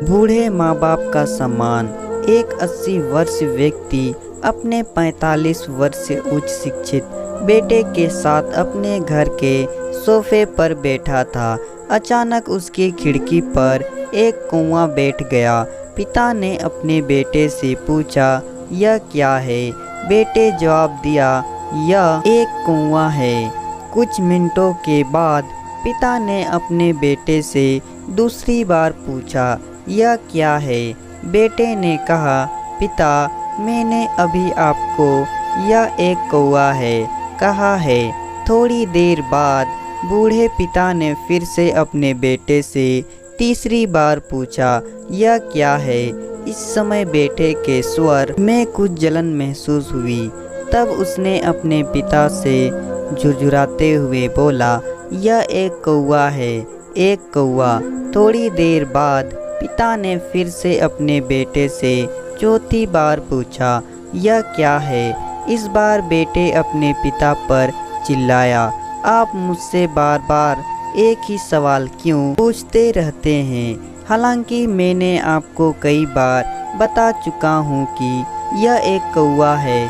बूढ़े माँ बाप का सम्मान। एक 80 वर्ष व्यक्ति अपने 45 वर्ष से उच्च शिक्षित बेटे के साथ अपने घर के सोफे पर बैठा था। अचानक उसकी खिड़की पर एक कौवा बैठ गया। पिता ने अपने बेटे से पूछा, यह क्या है? बेटे जवाब दिया, यह एक कौवा है। कुछ मिनटों के बाद पिता ने अपने बेटे से दूसरी बार पूछा, यह क्या है? बेटे ने कहा, पिता, मैंने अभी आपको यह एक कौवा है कहा है। थोड़ी देर बाद बूढ़े पिता ने फिर से अपने बेटे से तीसरी बार पूछा, यह क्या है? इस समय बेटे के स्वर में कुछ जलन महसूस हुई। तब उसने अपने पिता से झुरझुराते हुए बोला, यह एक कौवा है, एक कौवा। थोड़ी देर बाद पिता ने फिर से अपने बेटे से चौथी बार पूछा, यह क्या है? इस बार बेटे अपने पिता पर चिल्लाया, आप मुझसे बार बार एक ही सवाल क्यों पूछते रहते हैं? हालांकि मैंने आपको कई बार बता चुका हूँ कि यह एक कौवा है,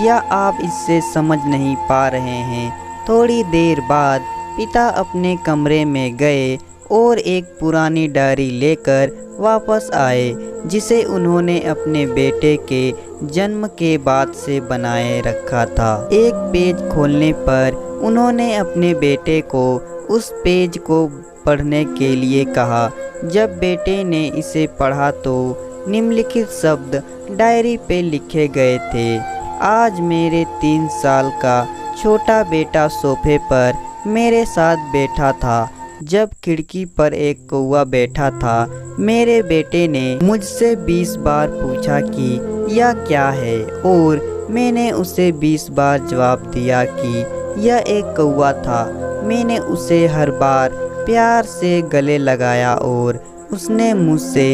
या आप इससे समझ नहीं पा रहे हैं। थोड़ी देर बाद पिता अपने कमरे में गए और एक पुरानी डायरी लेकर वापस आए, जिसे उन्होंने अपने बेटे के जन्म के बाद से बनाए रखा था। एक पेज खोलने पर उन्होंने अपने बेटे को उस पेज को पढ़ने के लिए कहा। जब बेटे ने इसे पढ़ा तो निम्नलिखित शब्द डायरी पे लिखे गए थे, आज मेरे 3 साल का छोटा बेटा सोफे पर मेरे साथ बैठा था। जब खिड़की पर एक कौवा बैठा था, मेरे बेटे ने मुझसे 20 बार पूछा कि यह क्या है, और मैंने उसे 20 बार जवाब दिया कि यह एक कौवा था। मैंने उसे हर बार प्यार से गले लगाया और उसने मुझसे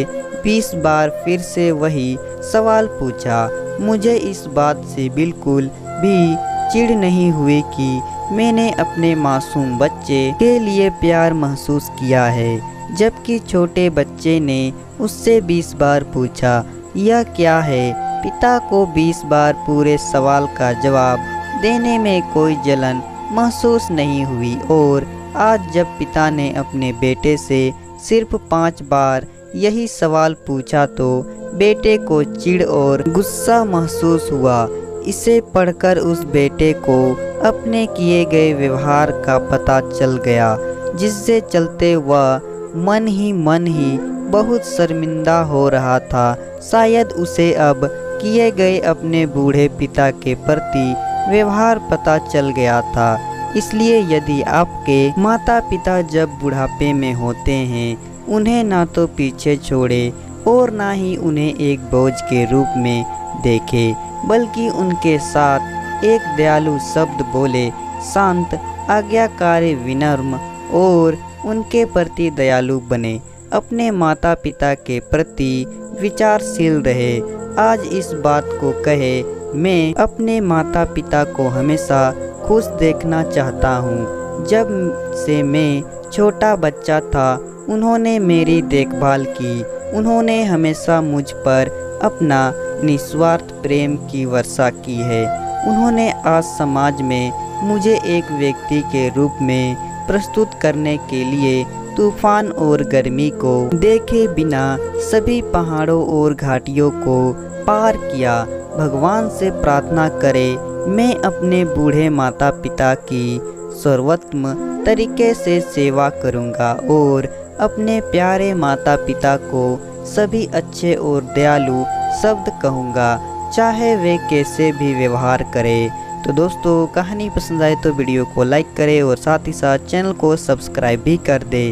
20 बार फिर से वही सवाल पूछा। मुझे इस बात से बिल्कुल भी चिढ़ नहीं हुई कि मैंने अपने मासूम बच्चे के लिए प्यार महसूस किया है, जबकि छोटे बच्चे ने उससे 20 बार पूछा, यह क्या है? पिता को 20 बार पूरे सवाल का जवाब देने में कोई जलन महसूस नहीं हुई, और आज जब पिता ने अपने बेटे से सिर्फ 5 बार यही सवाल पूछा तो बेटे को चिढ़ और गुस्सा महसूस हुआ। इसे पढ़कर उस बेटे को अपने किए गए व्यवहार का पता चल गया, जिससे चलते वह मन ही बहुत शर्मिंदा हो रहा था। शायद उसे अब किए गए अपने बूढ़े पिता के प्रति व्यवहार पता चल गया था। इसलिए यदि आपके माता पिता जब बुढ़ापे में होते हैं, उन्हें ना तो पीछे छोड़े और ना ही उन्हें एक बोझ के रूप में देखे, बल्कि उनके साथ एक दयालु शब्द बोले, शांत, आज्ञाकारी, विनम्र और उनके प्रति दयालु बने। अपने माता पिता के प्रति विचारशील रहे। आज इस बात को कहे, मैं अपने माता पिता को हमेशा खुश देखना चाहता हूँ। जब से मैं छोटा बच्चा था, उन्होंने मेरी देखभाल की। उन्होंने हमेशा मुझ पर अपना निस्वार्थ प्रेम की वर्षा की है। उन्होंने आज समाज में मुझे एक व्यक्ति के रूप में प्रस्तुत करने के लिए तूफान और गर्मी को देखे बिना सभी पहाड़ों और घाटियों को पार किया। भगवान से प्रार्थना करें, मैं अपने बूढ़े माता पिता की सर्वोत्तम तरीके से सेवा करूंगा और अपने प्यारे माता पिता को सभी अच्छे और दयालु शब्द कहूँगा, चाहे वे कैसे भी व्यवहार करें। तो दोस्तों, कहानी पसंद आए तो वीडियो को लाइक करें और साथ ही साथ चैनल को सब्सक्राइब भी कर दें।